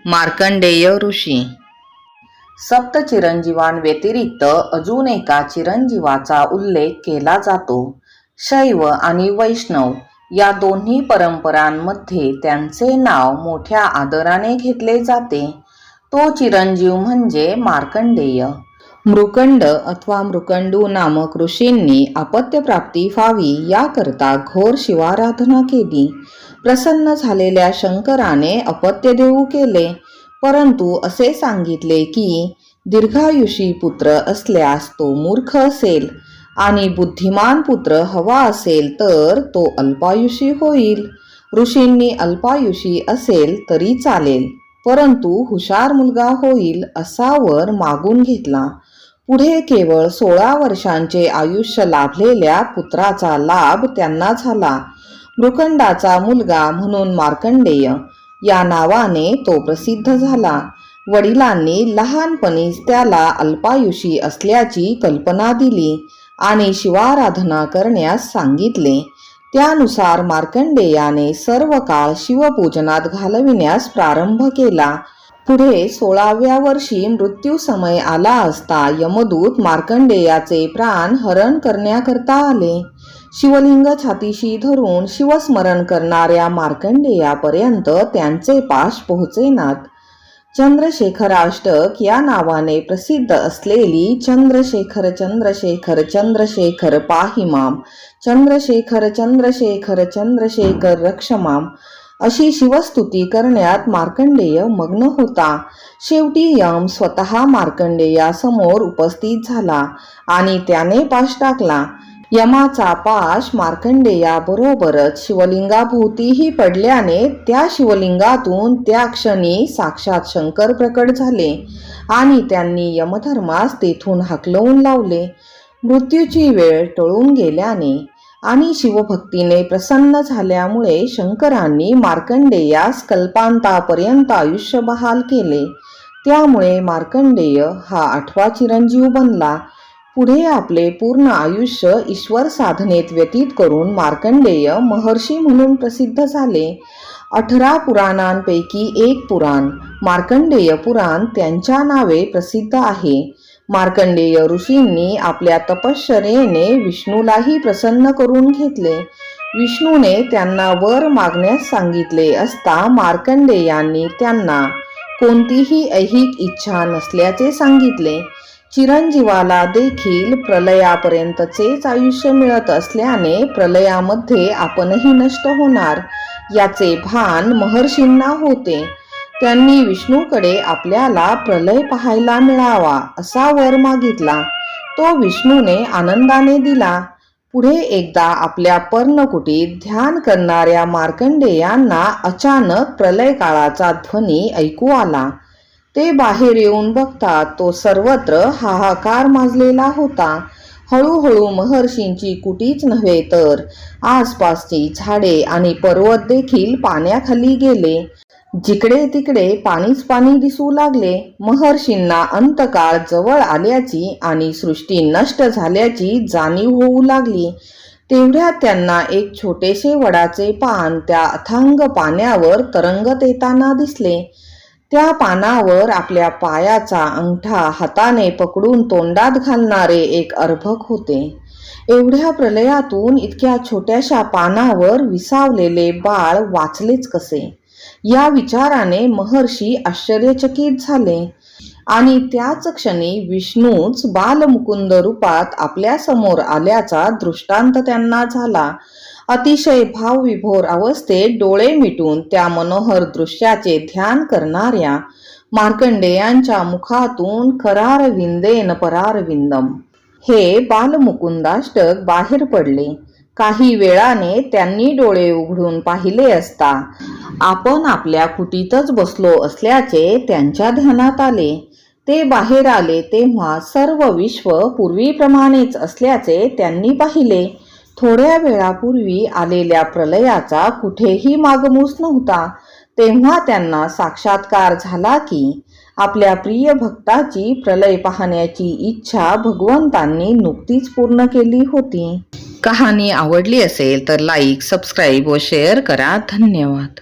मार्कंडेय ऋषी. सप्तचिरंजीवांव्यतिरिक्त अजून एका चिरंजीवाचा उल्लेख केला जातो. शैव आणि वैष्णव या दोन्ही परंपरांमध्ये त्यांचे नाव मोठ्या आदराने घेतले जाते. तो चिरंजीव म्हणजे मार्कंडेय. मृकंड अथवा मृकंडू नामक ऋषींनी अपत्यप्राप्ती व्हावी याकरता घोर शिवाराधना केली. प्रसन्न झालेल्या शंकराने अपत्य देऊ केले, परंतु असे सांगितले की दीर्घायुषी पुत्र असल्यास तो मूर्ख असेल आणि बुद्धिमान पुत्र हवा असेल तर तो अल्पायुषी होईल. ऋषींनी अल्पायुषी असेल तरी चालेल, परंतु हुशार मुलगा होईल असा वर मागून घेतला. पुढे केवळ 16 वर्षांचे आयुष्य लाभलेल्या पुत्राचा लाभ त्यांना झाला. मृकंडाचा मुलगा म्हणून मार्कंडेय या नावाने तो प्रसिद्ध झाला. वडिलांनी लहानपणीच त्याला अल्पायुषी असल्याची कल्पना दिली आणि शिवाराधना करण्यास सांगितले. त्यानुसार मार्कंडेयाने सर्व काळ शिवपूजनात घालविण्यास प्रारंभ केला. पुढे 16व्या वर्षी मृत्यू समय आला असता यमदूत मार्कंडेयाचे प्राण हरण करण्याकरता आले. शिवलिंग छातीशी धरून शिवस्मरण करणाऱ्या मार्कंडेयापर्यंत त्यांचे पाश पोहोचेनात. चंद्रशेखराष्टक या नावाने प्रसिद्ध असलेली चंद्रशेखर चंद्रशेखर चंद्रशेखर पाहि माम, चंद्रशेखर चंद्रशेखर चंद्रशेखर रक्ष माम अशी शिवस्तुती करण्यात मार्कंडेय मग्न होता. शेवटी यम स्वतः मार्कंडेयासमोर उपस्थित झाला आणि त्याने पाश टाकला. यमाचा पाश मार्कंडेयाबरोबरच शिवलिंगाभोवतीही पडल्याने त्या शिवलिंगातून त्या क्षणी साक्षात शंकर प्रकट झाले आणि त्यांनी यमधर्मास तेथून हाकलवून लावले. मृत्यूची वेळ टळून गेल्याने आणि शिवभक्तीने प्रसन्न झाल्यामुळे शंकरांनी मार्कंडेयास कल्पांतापर्यंत आयुष्य बहाल केले. त्यामुळे मार्कंडेय हा 8वा चिरंजीव बनला. पुढे आपले पूर्ण आयुष्य ईश्वर साधनेत व्यतीत करून मार्कंडेय महर्षी म्हणून प्रसिद्ध झाले. 18 पुराणांपैकी एक पुराण मार्कंडेय पुराण त्यांच्या नावे प्रसिद्ध आहे. मार्कंडेय ऋषींनी आपल्या तपश्चर्येने विष्णूलाही प्रसन्न करून घेतले. विष्णूने त्यांना वर मागण्यास सांगितले असता मार्कंडेयांनी त्यांना कोणतीही ऐहिक इच्छा नसल्याचे सांगितले. चिरंजीवाला देखील प्रलयापर्यंतचेच आयुष्य मिळत असल्याने प्रलयामध्ये आपणही नष्ट होणार याचे भान महर्षींना होते. त्यांनी विष्णूकडे आपल्याला प्रलय पाहायला मिळावा असा वर मागितला. तो विष्णूने आनंदाने दिला. पुढे एकदा आपल्या पर्णकुटीत ध्यान करणाऱ्या मार्कंडेयांना अचानक प्रलय काळाचा ध्वनी ऐकू आला. ते बाहेर येऊन बघतात तो सर्वत्र हाहाकार माजलेला होता. हळूहळू महर्षींची कुटीच नव्हे तर आसपासची झाडे आणि पर्वत देखील पाण्याखाली गेले. जिकडे तिकडे पाणीच पाणी दिसू लागले. महर्षींना अंतकाळ जवळ आल्याची आणि सृष्टी नष्ट झाल्याची जाणीव होऊ लागली. तेवढ्यात त्यांना एक छोटेसे वडाचे पान त्या अथांग पाण्यावर तरंगत येताना दिसले. त्या पानावर आपल्या पायाचा अंगठा हाताने पकडून तोंडात घालणारे एक अर्भक होते. एवढ्या प्रलयातून इतक्या छोट्याशा पानावर विसावलेले बाळ वाचलेच कसे या विचाराने महर्षी आश्चर्यचकित झाले आणि त्याच क्षणी विष्णूच बालमुकुंद रूपात आपल्या समोर आल्याचा दृष्टांत त्यांना झाला. अतिशय भावविभोर अवस्थेत डोळे मिटून त्या मनोहर दृश्याचे ध्यान करणाऱ्या मार्कंडेयांच्या मुखातून करारविंदेन परारविंदम हे बालमुकुंदाष्टक बाहेर पडले. काही वेळाने त्यांनी डोळे उघडून पाहिले असता आपण आपल्या कुटीतच बसलो असल्याचे त्यांच्या ध्यानात आले. ते बाहेर आले तेव्हा सर्व विश्व पूर्वीप्रमाणेच असल्याचे त्यांनी पाहिले. थोड्या वेळापूर्वी आलेल्या प्रलयाचा कुठेही मागमूस नव्हता. तेव्हा त्यांना साक्षात्कार झाला की आपल्या प्रिय भक्ताची प्रलय पाहण्याची इच्छा भगवंतांनी नुकतीच पूर्ण केली होती. कहाणी आवडली असेल तर लाईक, सबस्क्राईब व शेअर करा. धन्यवाद.